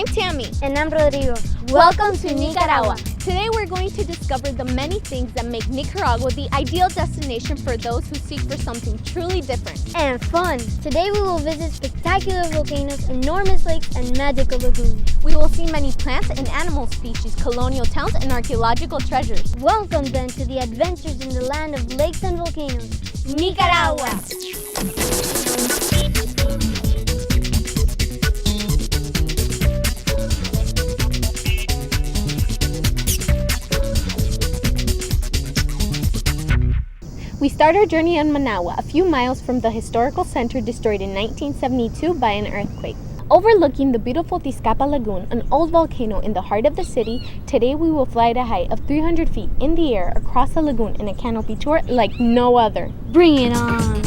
I'm Tammy. And I'm Rodrigo. Welcome to Nicaragua. Today we're going to discover the many things that make Nicaragua the ideal destination for those who seek for something truly different and fun. Today we will visit spectacular volcanoes, enormous lakes, and magical lagoons. We will see many plants and animal species, colonial towns, and archaeological treasures. Welcome then to the adventures in the land of lakes and volcanoes, Nicaragua. We start our journey on Managua, a few miles from the historical center destroyed in 1972 by an earthquake. Overlooking the beautiful Tizcapa Lagoon, an old volcano in the heart of the city, today we will fly at a height of 300 feet in the air across the lagoon in a canopy tour like no other. Bring it on!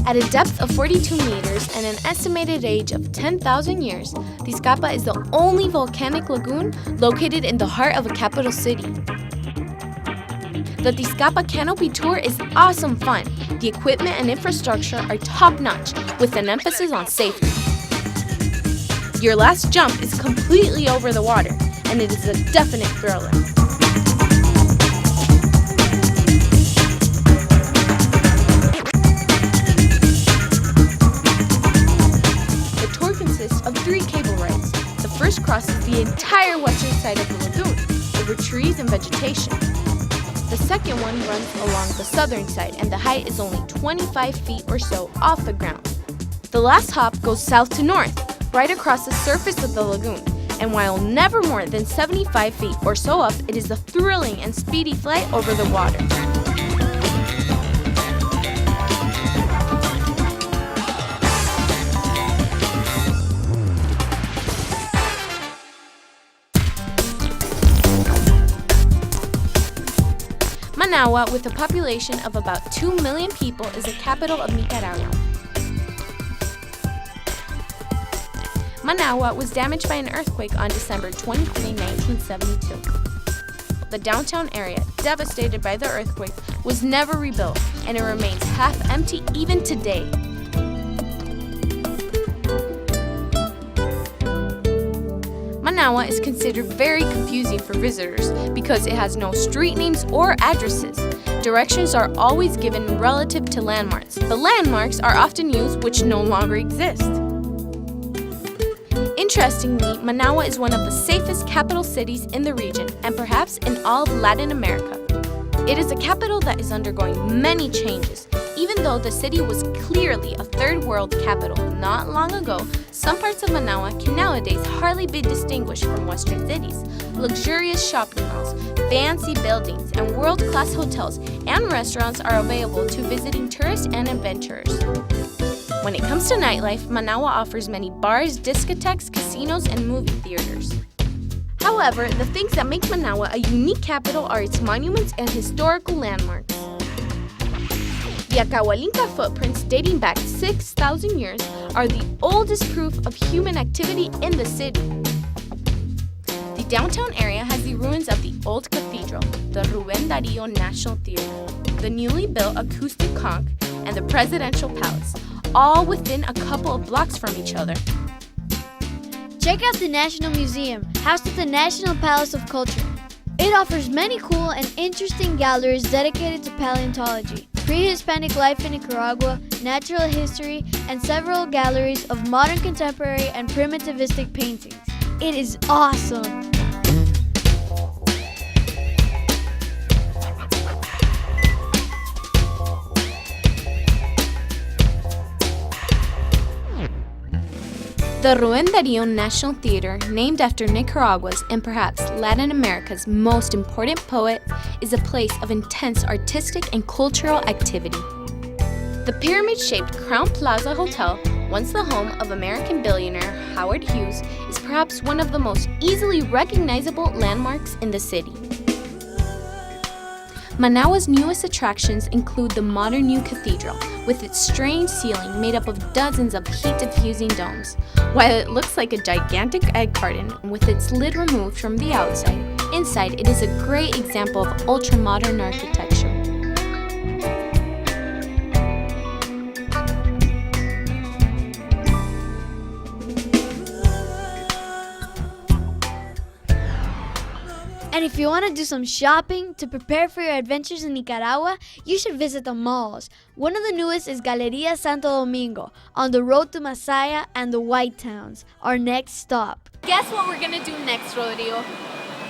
At a depth of 42 meters and an estimated age of 10,000 years, Tizcapa is the only volcanic lagoon located in the heart of a capital city. The Tizcapa Canopy Tour is awesome fun. The equipment and infrastructure are top-notch, with an emphasis on safety. Your last jump is completely over the water, and it is a definite thriller. Of 3 cable rides. The first crosses the entire western side of the lagoon, over trees and vegetation. The second one runs along the southern side, and the height is only 25 feet or so off the ground. The last hop goes south to north, right across the surface of the lagoon, and while never more than 75 feet or so up, it is a thrilling and speedy flight over the water. Managua, with a population of about 2 million people, is the capital of Nicaragua. Managua was damaged by an earthquake on December 23, 1972. The downtown area, devastated by the earthquake, was never rebuilt, and it remains half empty even today. Managua is considered very confusing for visitors because it has no street names or addresses. Directions are always given relative to landmarks, but landmarks are often used which no longer exist. Interestingly, Managua is one of the safest capital cities in the region and perhaps in all of Latin America. It is a capital that is undergoing many changes. Even though the city was clearly a third world capital not long ago, some parts of Managua can nowadays hardly be distinguished from Western cities. Luxurious shopping malls, fancy buildings, and world-class hotels and restaurants are available to visiting tourists and adventurers. When it comes to nightlife, Managua offers many bars, discotheques, casinos, and movie theaters. However, the things that make Managua a unique capital are its monuments and historical landmarks. The Acahualinca footprints, dating back 6,000 years, are the oldest proof of human activity in the city. The downtown area has the ruins of the old cathedral, the Rubén Darío National Theater, the newly built acoustic conch, and the presidential palace, all within a couple of blocks from each other. Check out the National Museum, housed at the National Palace of Culture. It offers many cool and interesting galleries dedicated to paleontology, pre-Hispanic life in Nicaragua, natural history, and several galleries of modern, contemporary, and primitivistic paintings. It is awesome! The Rubén Darío National Theater, named after Nicaragua's and perhaps Latin America's most important poet, is a place of intense artistic and cultural activity. The pyramid-shaped Crown Plaza Hotel, once the home of American billionaire Howard Hughes, is perhaps one of the most easily recognizable landmarks in the city. Managua's newest attractions include the modern new cathedral, with its strange ceiling made up of dozens of heat-diffusing domes. While it looks like a gigantic egg carton with its lid removed from the outside, inside it is a great example of ultra-modern architecture. And if you want to do some shopping to prepare for your adventures in Nicaragua, you should visit the malls. One of the newest is Galeria Santo Domingo, on the road to Masaya and the White Towns, our next stop. Guess what we're gonna do next, Rodrigo?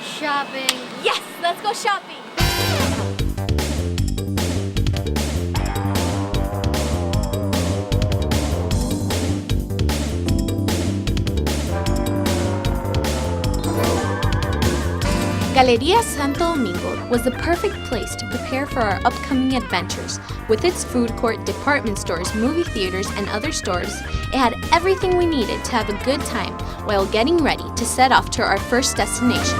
Shopping. Yes, let's go shopping. Galeria Santo Domingo was the perfect place to prepare for our upcoming adventures. With its food court, department stores, movie theaters, and other stores, it had everything we needed to have a good time while getting ready to set off to our first destination.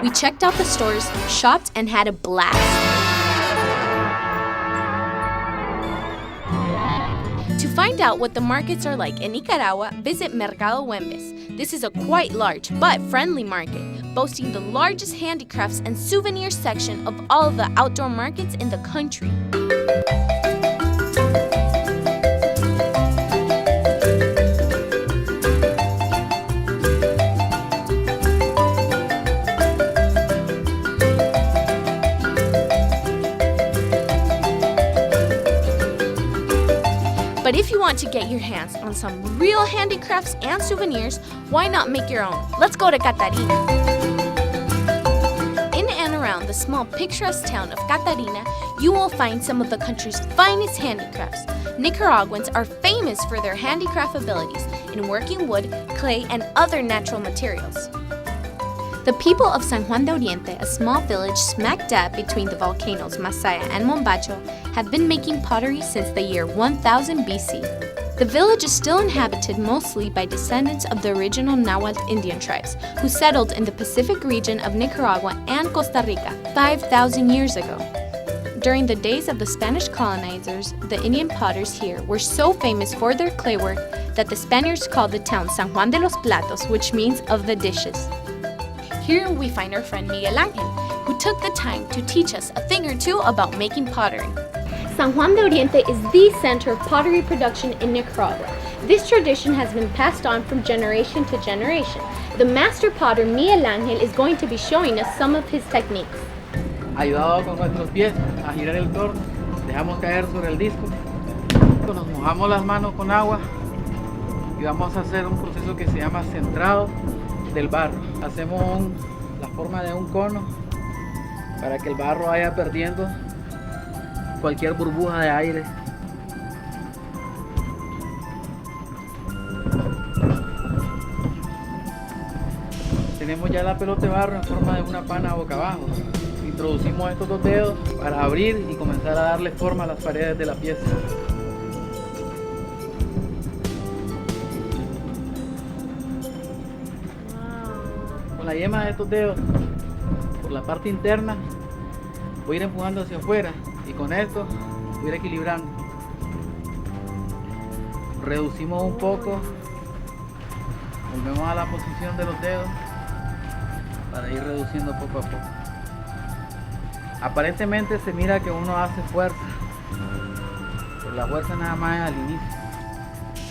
We checked out the stores, shopped, and had a blast. To find out what the markets are like in Nicaragua, visit Mercado Güembes. This is a quite large but friendly market, boasting the largest handicrafts and souvenirs section of all of the outdoor markets in the country. But if you want to get your hands on some real handicrafts and souvenirs, why not make your own? Let's go to Catarina. In and around the small picturesque town of Catarina, you will find some of the country's finest handicrafts. Nicaraguans are famous for their handicraft abilities in working wood, clay, and other natural materials. The people of San Juan de Oriente, a small village smack dab between the volcanoes Masaya and Mombacho, have been making pottery since the year 1000 BC. The village is still inhabited mostly by descendants of the original Nahuatl Indian tribes, who settled in the Pacific region of Nicaragua and Costa Rica 5,000 years ago. During the days of the Spanish colonizers, the Indian potters here were so famous for their clay work that the Spaniards called the town San Juan de los Platos, which means of the dishes. Here we find our friend Miguel Angel, who took the time to teach us a thing or two about making pottery. San Juan de Oriente is the center of pottery production in Nicaragua. This tradition has been passed on from generation to generation. The master potter Miguel Angel is going to be showing us some of his techniques. Ayudado con nuestros pies a girar el torno, dejamos caer sobre el disco, nos mojamos las manos con agua y vamos a hacer un proceso que se llama centrado del barro. Hacemos la forma de un cono para que el barro vaya perdiendo cualquier burbuja de aire. Tenemos ya la pelota de barro en forma de una pana boca abajo. Introducimos estos dos dedos para abrir y comenzar a darle forma a las paredes de la pieza. Con la yema de estos dedos, por la parte interna, voy a ir empujando hacia afuera y con esto voy a ir equilibrando. Reducimos un poco, volvemos a la posición de los dedos para ir reduciendo poco a poco. Aparentemente se mira que uno hace fuerza, pero la fuerza nada más es al inicio.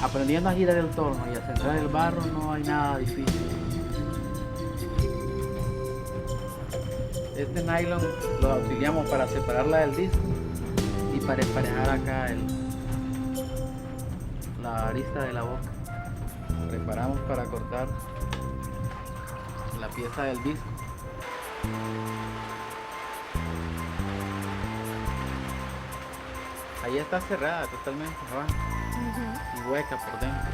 Aprendiendo a girar el torno y a centrar el barro no hay nada difícil. Este nylon lo auxiliamos para separarla del disco y para emparejar acá la arista de la boca. Preparamos para cortar la pieza del disco. Ahí está cerrada totalmente abajo y hueca por dentro.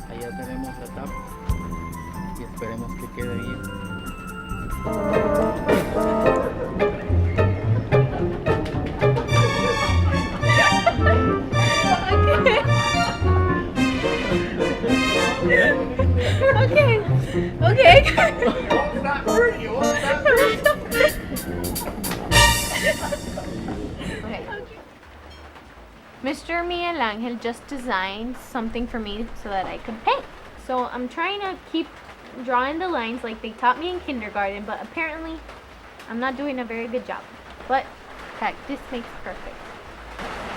Ahí ya tenemos la tapa y esperemos que quede bien. Okay. Mr. Miguel Angel just designed something for me so that I could paint. So I'm trying to keep drawing the lines like they taught me in kindergarten, but apparently I'm not doing a very good job. But Heck, this makes perfect.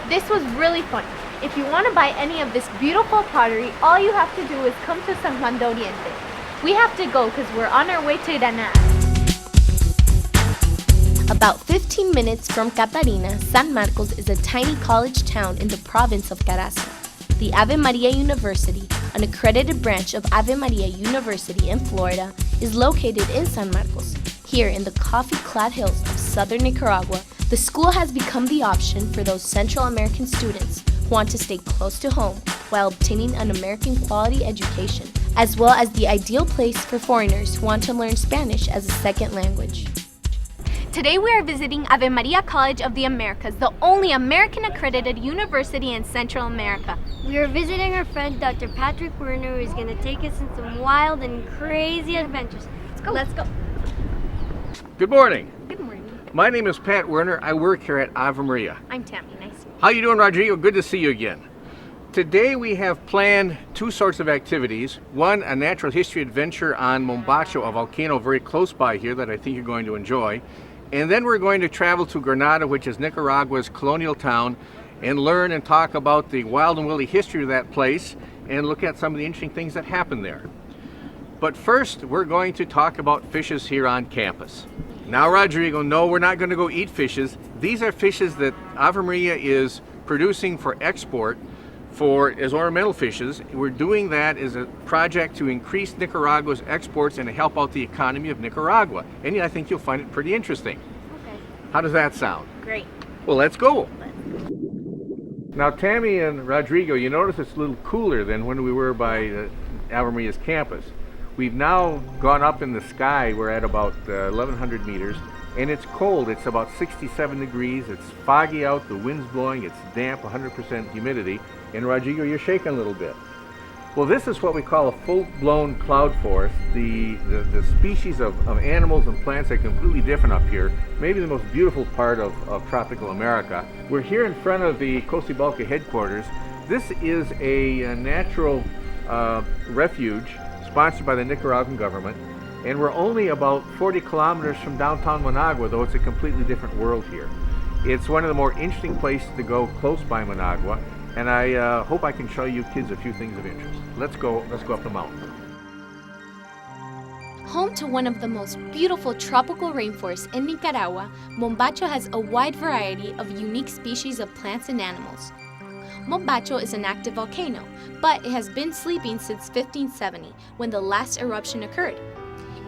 This was really fun. If you want to buy any of this beautiful pottery, all you have to do is come to San Juan de Oriente. We have to go because we're on our way to Granada. About 15 minutes from Catarina, San Marcos is a tiny college town in the province of Carazo. The Ave Maria University, an accredited branch of Ave Maria University in Florida, is located in San Marcos. Here in the coffee-clad hills of southern Nicaragua, the school has become the option for those Central American students who want to stay close to home while obtaining an American quality education, as well as the ideal place for foreigners who want to learn Spanish as a second language. Today we are visiting Ave Maria College of the Americas, the only American accredited university in Central America. We are visiting our friend Dr. Patrick Werner, who is going to take us on some wild and crazy adventures. Let's go. Let's go. Good morning. Good morning. My name is Pat Werner. I work here at Ave Maria. I'm Tammy. Nice to meet you. How you doing, Rodrigo? Good to see you again. Today we have planned two sorts of activities. One, a natural history adventure on Mombacho, a volcano very close by here that I think you're going to enjoy. And then we're going to travel to Granada, which is Nicaragua's colonial town, and learn and talk about the wild and woolly history of that place and look at some of the interesting things that happen there. But first, we're going to talk about fishes here on campus. Now, Rodrigo, no, we're not going to go eat fishes. These are fishes that Ave Maria is producing for export as ornamental fishes. We're doing that as a project to increase Nicaragua's exports and to help out the economy of Nicaragua. And I think you'll find it pretty interesting. Okay. How does that sound? Great. Well, let's go. Now, Tammy and Rodrigo, you notice it's a little cooler than when we were by Ave Maria's campus. We've now gone up in the sky. We're at about 1,100 meters, and it's cold. It's about 67 degrees. It's foggy out. The wind's blowing. It's damp, 100% humidity. And Rodrigo, you're shaking a little bit. Well, this is what we call a full-blown cloud forest. The species of animals and plants are completely different up here. Maybe the most beautiful part of tropical America. We're here in front of the Cocibalca headquarters. This is a natural refuge sponsored by the Nicaraguan government. And we're only about 40 kilometers from downtown Managua, though it's a completely different world here. It's one of the more interesting places to go close by Managua. And I hope I can show you kids a few things of interest. Let's go up the mountain. Home to one of the most beautiful tropical rainforests in Nicaragua, Mombacho has a wide variety of unique species of plants and animals. Mombacho is an active volcano, but it has been sleeping since 1570, when the last eruption occurred.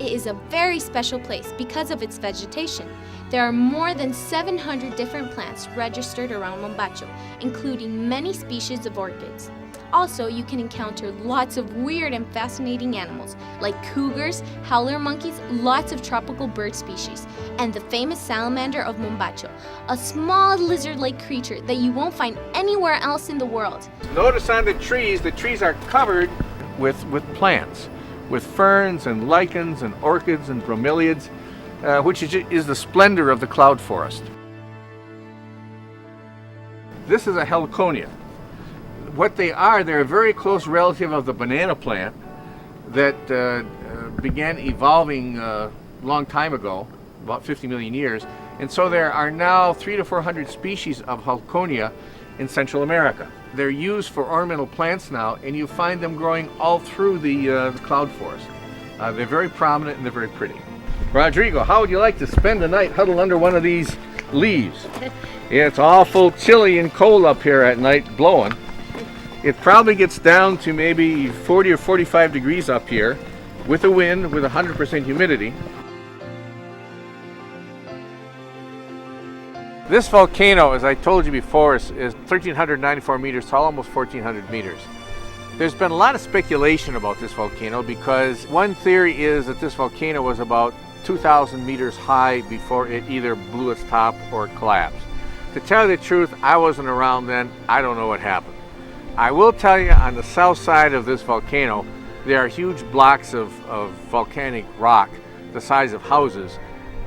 It is a very special place because of its vegetation. There are more than 700 different plants registered around Mombacho, including many species of orchids. Also, you can encounter lots of weird and fascinating animals like cougars, howler monkeys, lots of tropical bird species, and the famous salamander of Mombacho, a small lizard-like creature that you won't find anywhere else in the world. Notice on the trees are covered with plants, with ferns and lichens and orchids and bromeliads, which is the splendor of the cloud forest. This is a heliconia. What they are, they're a very close relative of the banana plant that began evolving a long time ago, about 50 million years. And so there are now 300 to 400 species of heliconia in Central America. They're used for ornamental plants now, and you find them growing all through the cloud forest. They're very prominent and they're very pretty. Rodrigo, how would you like to spend the night huddled under one of these leaves? Yeah, it's awful chilly and cold up here at night, blowing. It probably gets down to maybe 40 or 45 degrees up here with a wind with 100% humidity. This volcano, as I told you before, is 1,394 meters tall, almost 1,400 meters. There's been a lot of speculation about this volcano because one theory is that this volcano was about 2,000 meters high before it either blew its top or collapsed. To tell you the truth, I wasn't around then. I don't know what happened. I will tell you, on the south side of this volcano, there are huge blocks of volcanic rock the size of houses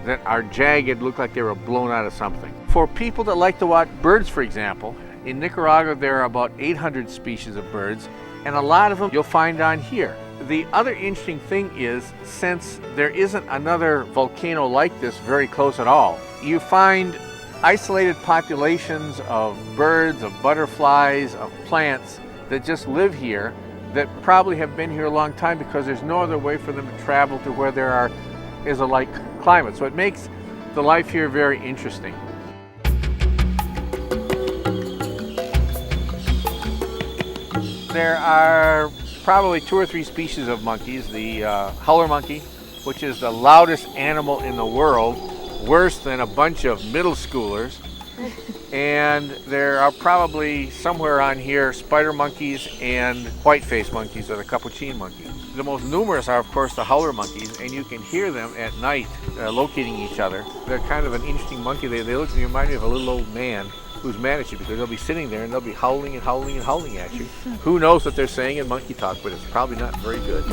that are jagged, look like they were blown out of something. For people that like to watch birds, for example, in Nicaragua there are about 800 species of birds, and a lot of them you'll find on here. The other interesting thing is, since there isn't another volcano like this very close at all, you find isolated populations of birds, of butterflies, of plants that just live here, that probably have been here a long time because there's no other way for them to travel to where there is a like climate. So it makes the life here very interesting. There are probably 2 or 3 species of monkeys. The howler monkey, which is the loudest animal in the world, worse than a bunch of middle schoolers. And there are probably somewhere on here spider monkeys and white-faced monkeys, or the capuchin monkeys. The most numerous are, of course, the howler monkeys, and you can hear them at night locating each other. They're kind of an interesting monkey. They remind me of a little old man who's mad at you because they'll be sitting there and they'll be howling and howling and howling at you. Who knows what they're saying in monkey talk, but it's probably not very good.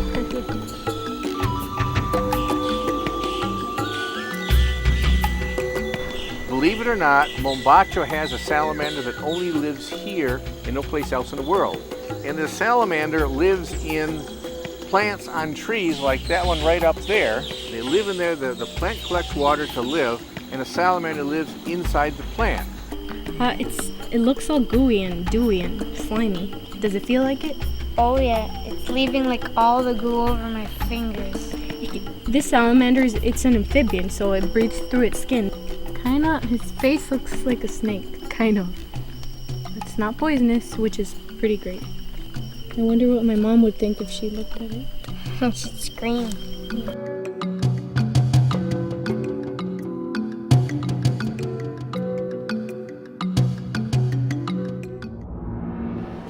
Believe it or not, Mombacho has a salamander that only lives here and no place else in the world. And the salamander lives in plants on trees like that one right up there. They live in there, the plant collects water to live, and the salamander lives inside the plant. It looks all gooey and dewy and slimy. Does it feel like it? Oh yeah, it's leaving like all the goo over my fingers. This salamander, it's an amphibian, so it breathes through its skin. Kinda, his face looks like a snake, kind of. It's not poisonous, which is pretty great. I wonder what my mom would think if she looked at it. She'd scream.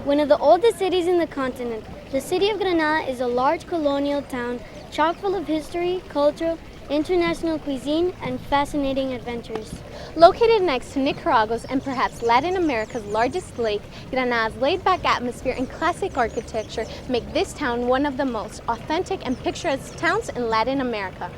One of the oldest cities in the continent, the city of Granada is a large colonial town chock full of history, culture, international cuisine, and fascinating adventures. Located next to Nicaragua's and perhaps Latin America's largest lake, Granada's laid-back atmosphere and classic architecture make this town one of the most authentic and picturesque towns in Latin America.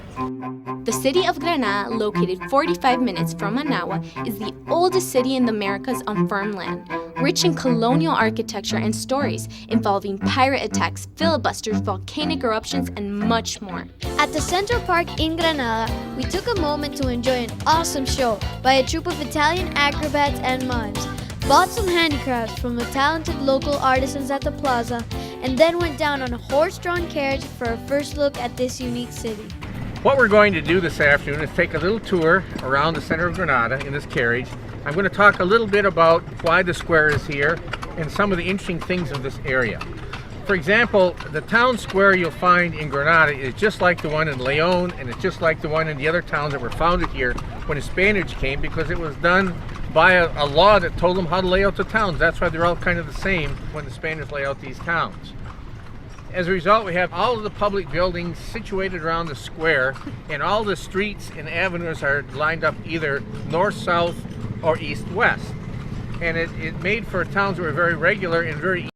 The city of Granada, located 45 minutes from Managua, is the oldest city in the Americas on firm land, rich in colonial architecture and stories involving pirate attacks, filibusters, volcanic eruptions, and much more. At the Central Park in Granada, we took a moment to enjoy an awesome show by a troupe of Italian acrobats and mimes, bought some handicrafts from the talented local artisans at the plaza, and then went down on a horse-drawn carriage for a first look at this unique city. What we're going to do this afternoon is take a little tour around the center of Granada in this carriage. I'm going to talk a little bit about why the square is here and some of the interesting things of this area. For example, the town square you'll find in Granada is just like the one in Leon, and it's just like the one in the other towns that were founded here when the Spaniards came, because it was done by a law that told them how to lay out the towns. That's why they're all kind of the same when the Spaniards lay out these towns. As a result, we have all of the public buildings situated around the square, and all the streets and avenues are lined up either north-south or east-west. And it made for towns that were very regular and very